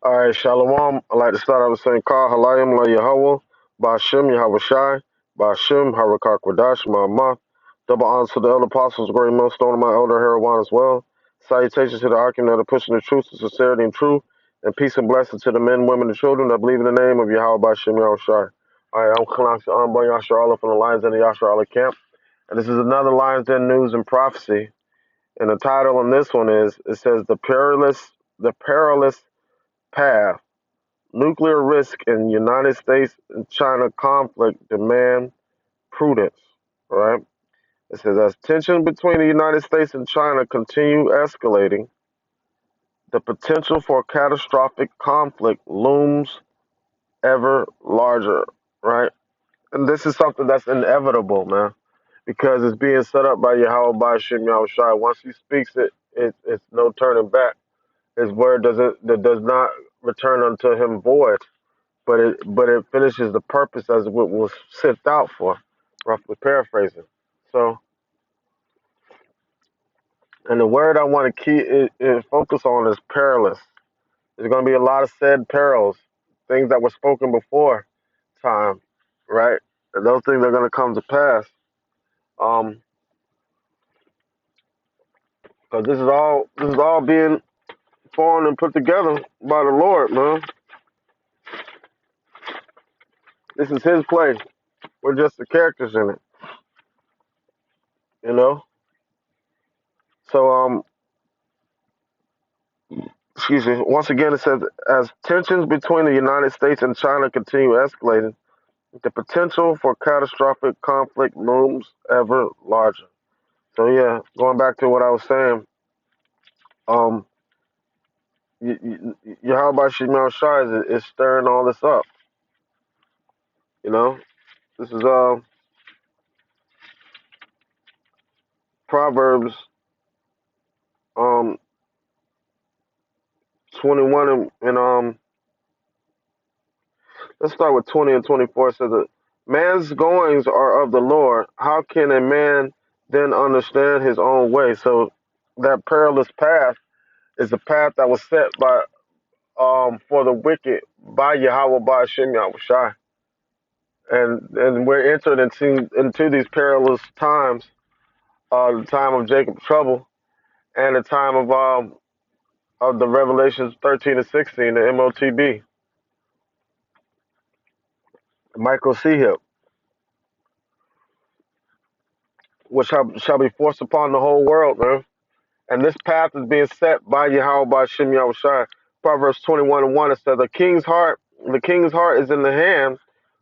All right, Shalom. I'd like to start out with saying, Kal Halayim La Yahweh, Ba'ashem Yahweh Shai, Ba'ashem Harakak Wadash Ma'amah. Double honors to the elder apostles, great millstone of my elder Herawan as well. Salutations to the argument that are pushing the truth to sincerity and truth, and peace and blessings to the men, women, and children that believe in the name of Yahweh Ba'ashem Yahweh Shai. All right, I'm Kanak Anbar Yashar Allah from the Lions Den of Yashar Allah camp, and this is another Lions Den news and prophecy. And the title on this one is, it says, the perilous path. Nuclear risk in United States and China conflict demand prudence. Right? It says as tension between the United States and China continue escalating, the potential for catastrophic conflict looms ever larger. Right? And this is something that's inevitable, man, because it's being set up by Yahweh by Shem Yahweh Shai. Once he speaks it's no turning back. His word does not return unto him void, but it finishes the purpose as what was sent out for, roughly paraphrasing. So, and the word I want to focus on is perilous. There's going to be a lot of said perils, things that were spoken before time, right? And those things are going to come to pass. Um, because this is all being formed and put together by the Lord, man. This is His play. We're just the characters in it, you know. So, excuse me. Once again, it says as tensions between the United States and China continue escalating, the potential for catastrophic conflict looms ever larger. So yeah, going back to what I was saying, um, Yahweh Shemel Shai is stirring all this up. You know, this is Proverbs um 21 and let's start with 20 and 24. It says that man's goings are of the Lord. How can a man then understand his own way? So that perilous path is a path that was set by for the wicked by Yahweh by Hashem Yahweh Shai. And we're entered into these perilous times, the time of Jacob's trouble and the time of the Revelations 13 and 16, the MOTB, micro C hip, which shall be forced upon the whole world, man. And this path is being set by Yahweh by Shem Yahweh Shai. Proverbs 21 and 1, it says, the king's heart is in the hand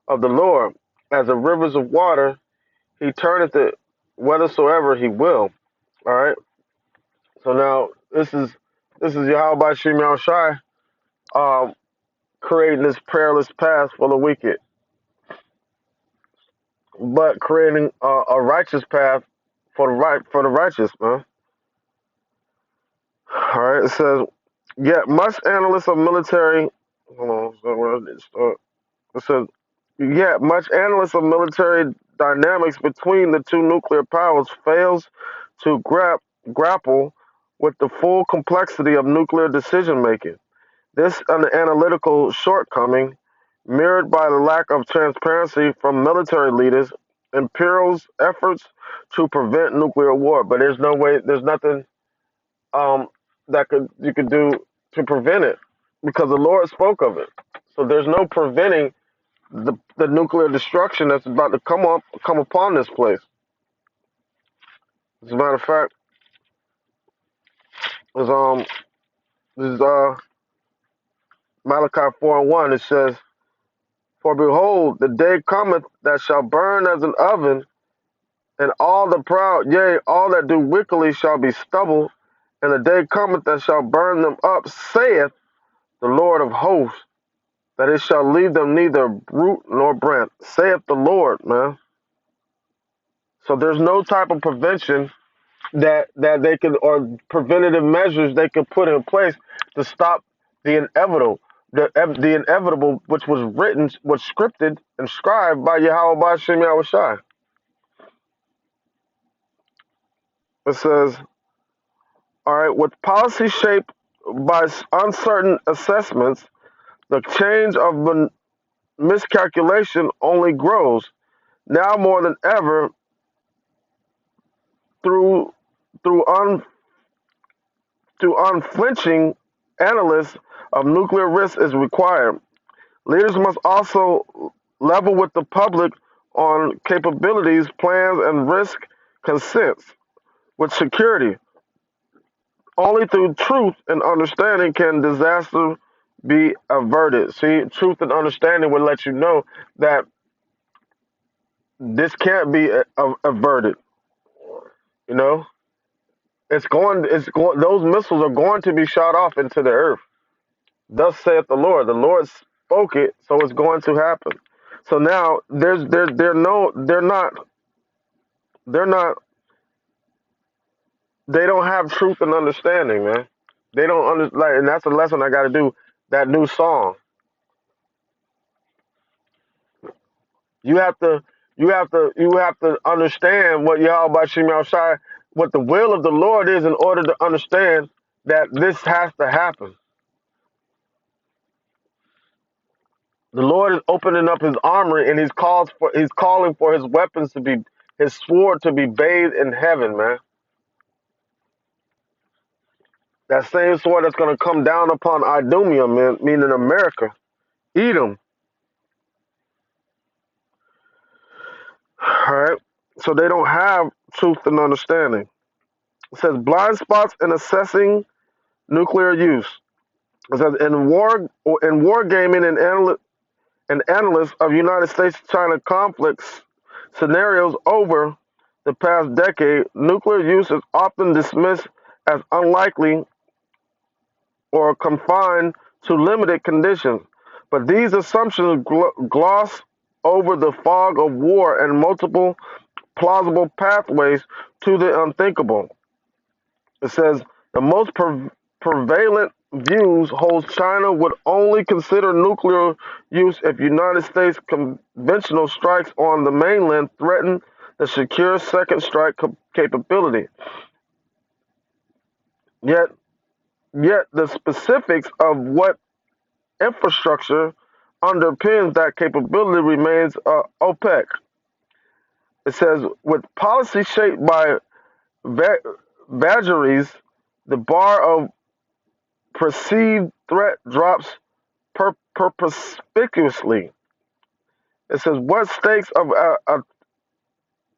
of the Lord. As the rivers of water, he turneth it whithersoever he will. All right. So now this is Yahweh by Shem Yahweh Shai, um, creating this perilous path for the wicked, but creating a righteous path for the righteous, man. All right. It says, yet much analysts of military. Hold on. So where did it start? It says, yet much analysis of military dynamics between the two nuclear powers fails to grapple with the full complexity of nuclear decision making. This analytical shortcoming, mirrored by the lack of transparency from military leaders, imperils efforts to prevent nuclear war. But there's no way, there's nothing um, that you could do to prevent it because the Lord spoke of it. So there's no preventing the nuclear destruction that's about to come upon this place. As a matter of fact, is this is Malachi 4:1. It says, "For behold, the day cometh that shall burn as an oven, and all the proud, yea, all that do wickedly shall be stubble. And the day cometh that shall burn them up, saith the Lord of hosts, that it shall leave them neither root nor branch, saith the Lord." Man. So there's no type of prevention that they could, or preventative measures they could put in place to stop the inevitable, the inevitable, which was written, was scripted and scribed by Yahweh by Shem Yahweh Shai. It says, all right, with policy shaped by uncertain assessments The change of miscalculation only grows. Now more than ever, through through un, through unflinching analysis of nuclear risk is required. Leaders must also level with the public on capabilities, plans, and risk consents with security. Only through truth and understanding can disaster be averted. See, truth and understanding will let you know that this can't be averted. You know, those missiles are going to be shot off into the earth. Thus saith the Lord. The Lord spoke it, so it's going to happen. So now they're not they don't have truth and understanding, man. They don't like, and that's a lesson I got to do. That new song, you have to, you have to understand what Yahweh Shem Shai, what the will of the Lord is, in order to understand that this has to happen. The Lord is opening up His armory, and He's calling for His weapons to be, His sword to be bathed in heaven, man. That same sword that's going to come down upon Idumea, man, meaning America, Edom. All right. So they don't have truth and understanding. It says blind spots in assessing nuclear use. It says in war gaming and analysts of United States-China conflicts scenarios over the past decade, nuclear use is often dismissed as unlikely or confined to limited conditions. But these assumptions gloss over the fog of war and multiple plausible pathways to the unthinkable. It says the most prevalent views holds China would only consider nuclear use if United States conventional strikes on the mainland threaten the secure second strike capability. Yet, yet the specifics of what infrastructure underpins that capability remains opaque. It says with policy shaped by vagaries, the bar of perceived threat drops perspicuously. It says, what stakes of a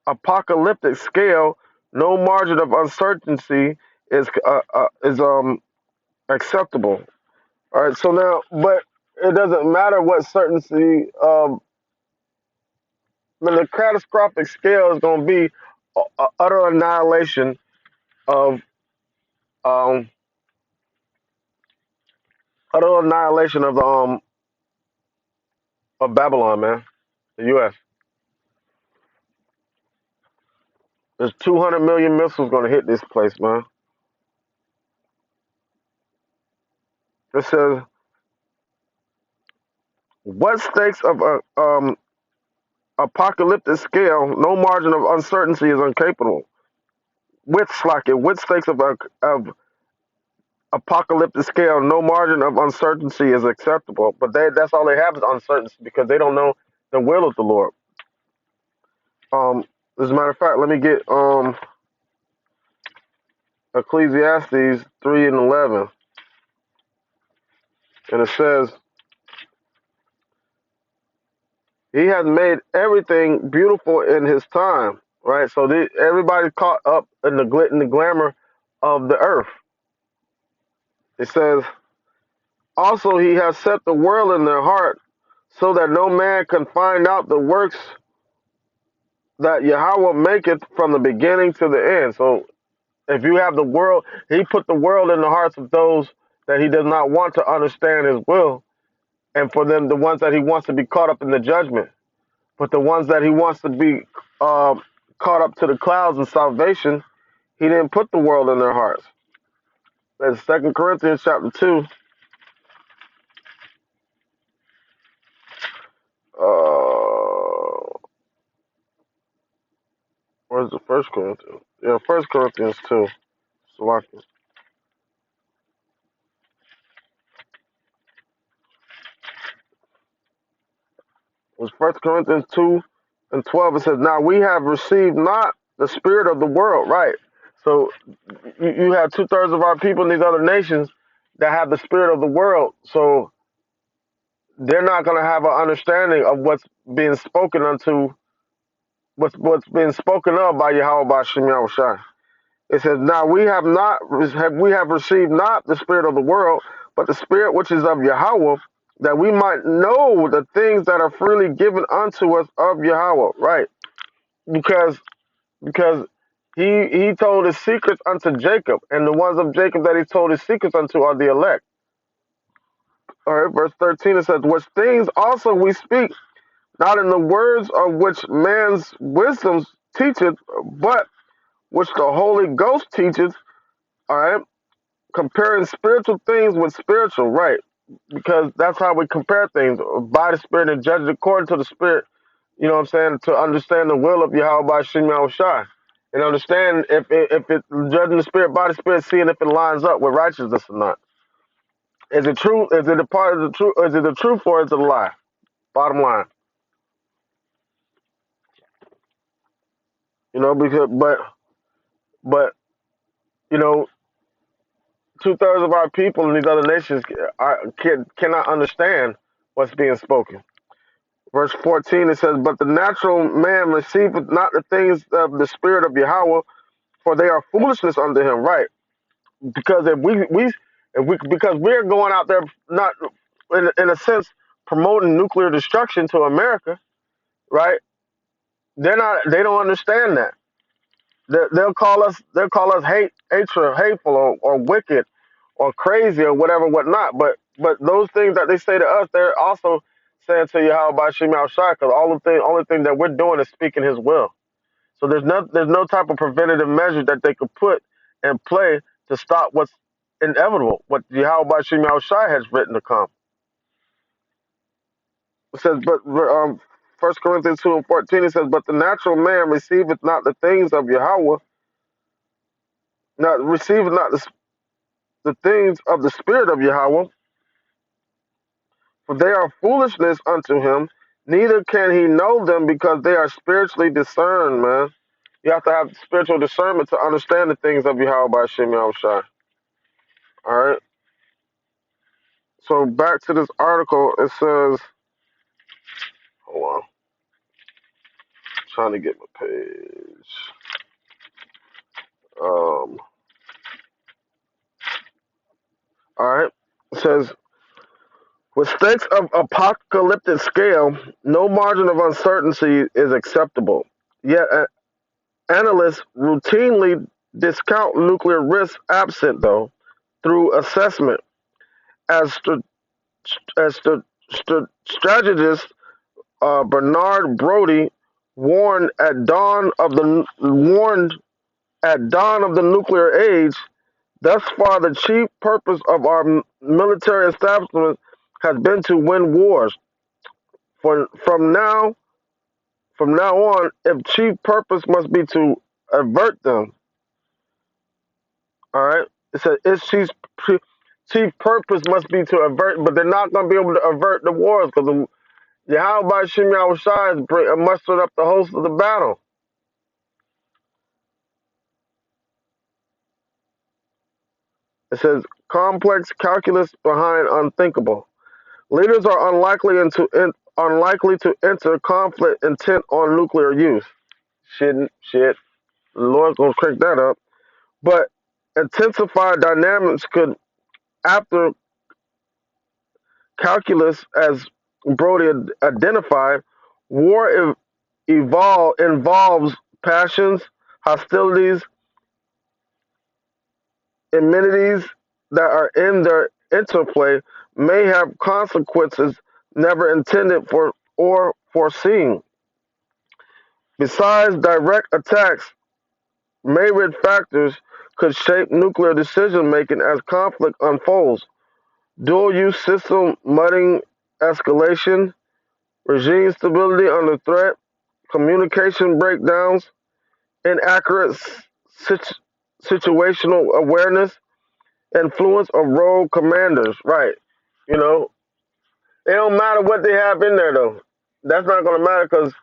apocalyptic scale, no margin of uncertainty is acceptable. All right, so now, but it doesn't matter what certainty. When the catastrophic scale is going to be utter annihilation of um, utter annihilation of Babylon, man, the U.S. There's 200 million missiles going to hit this place, man. It says, what stakes of a apocalyptic scale, no margin of uncertainty is incapable. With stakes of apocalyptic scale, no margin of uncertainty is acceptable. But that's all they have is uncertainty because they don't know the will of the Lord. As a matter of fact, let me get Ecclesiastes 3:11, and it says, He has made everything beautiful in His time. Right, so everybody's caught up in the the glamour of the earth. It says, also He has set the world in their heart, so that no man can find out the works that Yahweh maketh from the beginning to the end. So if you have the world, He put the world in the hearts of those that He does not want to understand His will, and for them, the ones that He wants to be caught up in the judgment. But the ones that He wants to be caught up to the clouds of salvation, He didn't put the world in their hearts. That's 2 Corinthians chapter 2. Uh, where's the 1 Corinthians? Yeah, 1 Corinthians 2. Salaki. was 1 Corinthians 2:12. It says, "Now we have received not the spirit of the world," right? So you have 2/3 of our people in these other nations that have the spirit of the world. So they're not going to have an understanding of what's being spoken unto, what's being spoken of by Yahweh Bashem Yahushai. It says, "Now we have received not the spirit of the world, but the spirit which is of Yahweh, that we might know the things that are freely given unto us of Yahweh." Right? Because because he told his secrets unto Jacob, and the ones of Jacob that he told his secrets unto are the elect. All right, verse 13 it says, "Which things also we speak, not in the words of which man's wisdom teacheth, but which the Holy Ghost teacheth." All right, comparing spiritual things with spiritual, right? Because that's how we compare things by the Spirit and judge it according to the Spirit. You know what I'm saying? To understand the will of Yahweh by Shem Shai, and understand if it judging the Spirit by the Spirit, seeing if it lines up with righteousness or not. Is it true? Is it a part of the truth? Is it the truth or is it a lie? Bottom line, you know, because but you know, 2/3 of our people in these other nations cannot understand what's being spoken. Verse 14 it says, "But the natural man receiveth not the things of the Spirit of Yahweh, for they are foolishness unto him." Right? Because if we because we're going out there not in a sense promoting nuclear destruction to America, right? They don't understand that. They'll call us hateful or wicked or crazy or whatever whatnot. But those things that they say to us, they're also saying to Yahweh by Shem Shai, because only thing that we're doing is speaking His will. So there's no type of preventative measure that they could put in play to stop what's inevitable, what Yahweh by Shem Shai has written to come. It says, but 1 Corinthians 2:14 it says, "But the natural man receiveth not the things of Yahweh, not receiveth not the things of the Spirit of Yahweh, for they are foolishness unto him, neither can he know them because they are spiritually discerned," man. You have to have spiritual discernment to understand the things of Yahweh by Shem Yahushai. All right. So back to this article, it says, hold on, trying to get my page. All right. It says, with stakes of apocalyptic scale, no margin of uncertainty is acceptable. Yet analysts routinely discount nuclear risks absent, though, through assessment. As strategist Bernard Brody warned at dawn of the nuclear age, thus far the chief purpose of our military establishment has been to win wars. For, from now on, if chief purpose must be to avert them, all right. It says its chief purpose must be to avert, but they're not going to be able to avert the wars because Yahweh by Shem Yahushai has mustered up the host of the battle. It says complex calculus behind unthinkable. Leaders are unlikely to enter conflict intent on nuclear use. Shit. The Lord's gonna crank that up. But intensified dynamics could, after calculus, as Brody identified, war involves passions, hostilities, amenities that are in their interplay may have consequences never intended for or foreseen. Besides direct attacks, myriad factors could shape nuclear decision making as conflict unfolds. Dual use system mudding, escalation, regime stability under threat, communication breakdowns, inaccurate situational awareness, influence of rogue commanders. Right. You know, it don't matter what they have in there though. that's not gonna matter because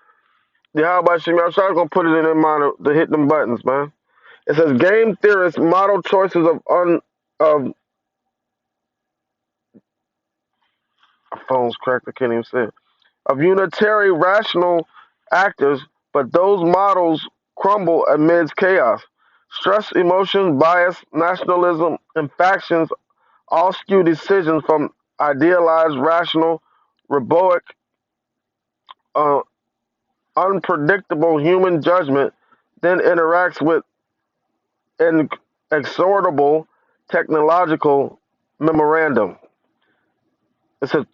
the how about Shimmy Shah gonna put it in their mind to hit them buttons, man. It says game theorists model choices of phones cracked. I can't even say it. Of unitary rational actors, but those models crumble amidst chaos. Stress, emotions, bias, nationalism, and factions all skew decisions from idealized, rational, robotic, uh, unpredictable human judgment, then interacts with inexorable technological memorandum. It's a,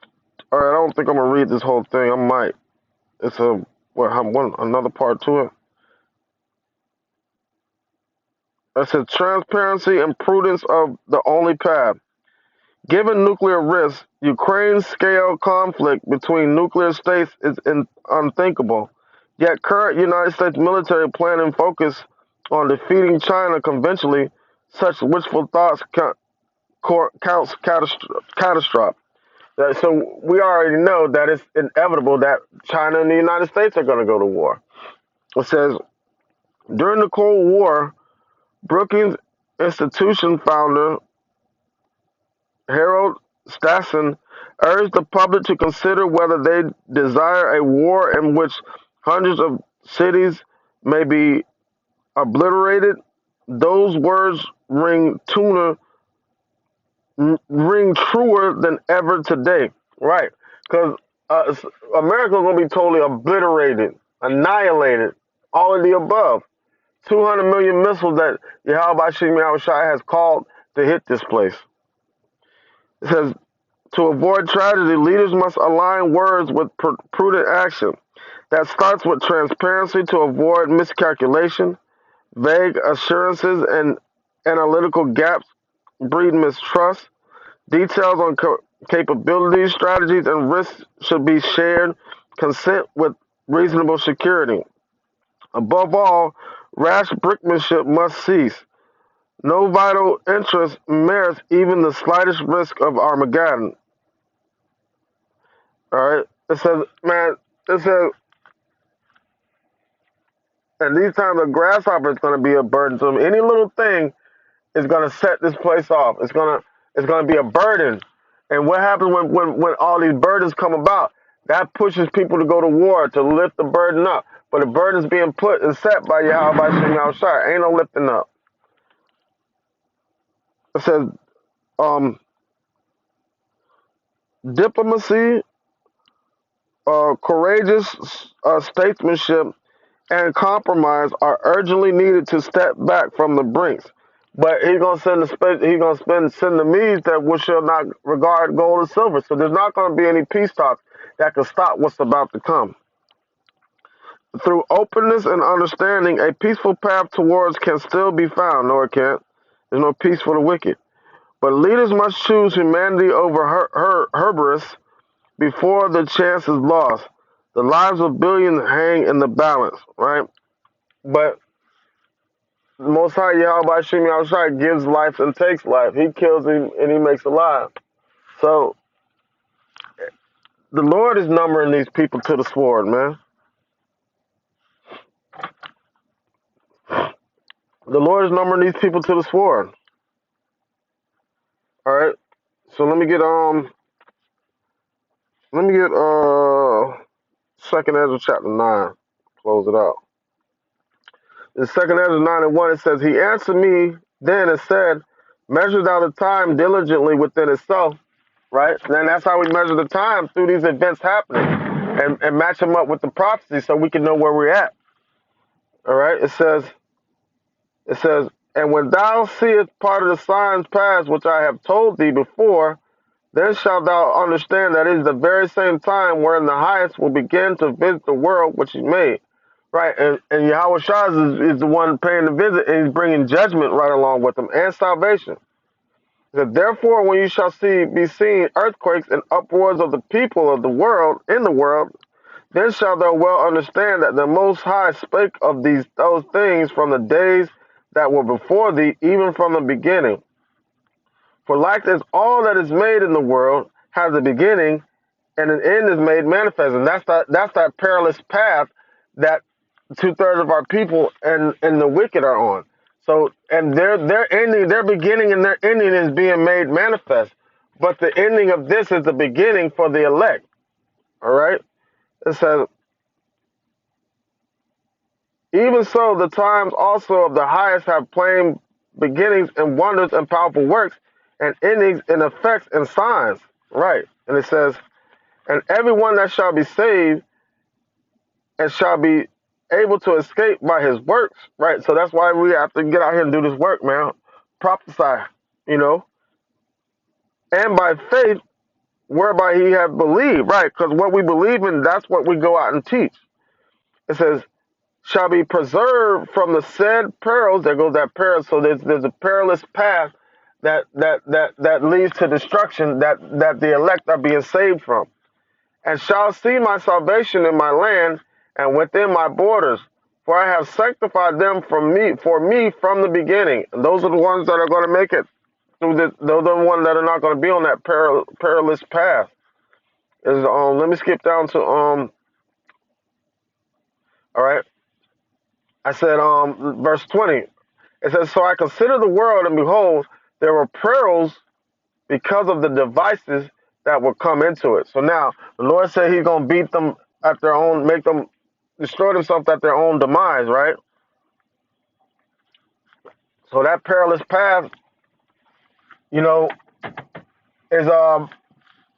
all right, I don't think I'm gonna read this whole thing. I might. It's a another part to it. It says transparency and prudence of the only path. Given nuclear risks, Ukraine's scale conflict between nuclear states is unthinkable. Yet current United States military planning focus on defeating China conventionally, such wishful thoughts counts catastrophe. So we already know that it's inevitable that China and the United States are going to go to war. It says during the Cold War, Brookings Institution founder Harold Stassen urged the public to consider whether they desire a war in which hundreds of cities may be obliterated. Those words ring truer than ever today, right? Because America's gonna be totally obliterated, annihilated, all of the above. 200 million missiles that Yahweh Shai has called to hit this place. It says, to avoid tragedy, leaders must align words with prudent action. That starts with transparency to avoid miscalculation. Vague assurances and analytical gaps breed mistrust. Details on capabilities, strategies, and risks should be shared. Consent with reasonable security. Above all, rash brinkmanship must cease. No vital interest merits even the slightest risk of Armageddon. All right. It says, man, it says, and these times a grasshopper is going to be a burden to them. Any little thing is going to set this place off. It's going to be a burden. And what happens when all these burdens come about? That pushes people to go to war to lift the burden up. But the burden is being put and set by Yahweh by Shem Shai. Ain't no lifting up. It says, um, diplomacy, courageous statesmanship, and compromise are urgently needed to step back from the brinks. But he's gonna send send the means that we shall not regard gold and silver. So there's not gonna be any peace talks that can stop what's about to come. Through openness and understanding, a peaceful path towards can still be found. No, it can't. There's no peace for the wicked. But leaders must choose humanity over hubris before the chance is lost. The lives of billions hang in the balance, right? But Most High Yahweh Shem Yahushai gives life and takes life. He kills him and he makes alive. So the Lord is numbering these people to the sword, man. The Lord is numbering these people to the sword. All right. So let me get Second Ezra chapter 9. Close it out. In Second Ezra 9 and 1 it says, he answered me then and said, measure thou the time diligently within itself. Right? And that's how we measure the time, through these events happening, and match them up with the prophecy so we can know where we're at. All right? It says, and when thou seest part of the signs past which I have told thee before, then shalt thou understand that it is the very same time wherein the highest will begin to visit the world which he made. Right? And Yahweh Shah is the one paying the visit, and he's bringing judgment right along with him, and salvation. Therefore, when you shall be seen earthquakes and uproars of the people of the world in the world, then shalt thou well understand that the Most High spake of those things from the days that were before thee, even from the beginning. For like as all that is made in the world has a beginning, and an end is made manifest, and that's that perilous path that 2/3 of our people and the wicked are on. So, and their ending, their beginning, and their ending is being made manifest. But the ending of this is the beginning for the elect. All right. It says, even so, the times also of the highest have plain beginnings and wonders and powerful works, and endings and effects and signs. Right. And it says, and everyone that shall be saved and shall be able to escape by his works. Right. So that's why we have to get out here and do this work, man. Prophesy, you know, and by faith whereby he hath believed. Right. Because what we believe in, that's what we go out and teach. It says, shall be preserved from the said perils. There goes that peril. So there's a perilous path that leads to destruction that the elect are being saved from. And shall see my salvation in my land and within my borders. For I have sanctified them for me from the beginning. And those are the ones that are going to make it through this. Those are the ones that are not going to be on that perilous path. Is let me skip down to all right. I said verse 20. It says, so I consider the world, and behold, there were perils because of the devices that would come into it. So now the Lord said he's going to beat them at their own, make them destroy themselves at their own demise, right? So that perilous path, you know, is going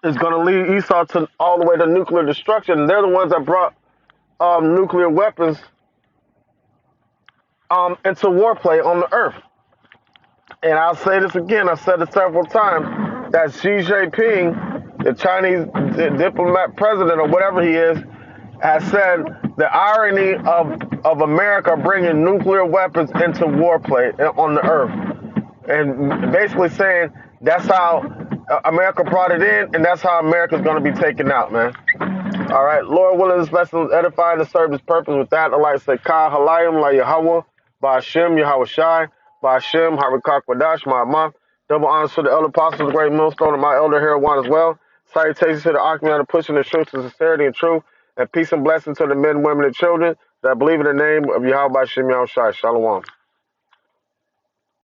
to lead Esau to all the way to nuclear destruction. And they're the ones that brought nuclear weapons into warplay on the earth. And I'll say this again, I've said it several times, that Xi Jinping, the Chinese diplomat president or whatever he is, has said the irony of America bringing nuclear weapons into warplay on the earth. And basically saying that's how America brought it in, and that's how America's going to be taken out, man. All right, Lord willing, this lesson was edifying to serve his purpose. With that, I'd like to say, Ka Halayim La Yahweh, Ba'ashem Yahweh Shai, Ba'ashem Harakak Wadash Ma'amah. Double honors to the elder apostles, the great millstone, and my elder Heroin as well. Salutations to the Archman of pushing the truth to sincerity and truth, and peace and blessing to the men, women, and children that believe in the name of Yahweh Ba'ashem Yahweh Shai. Shalom.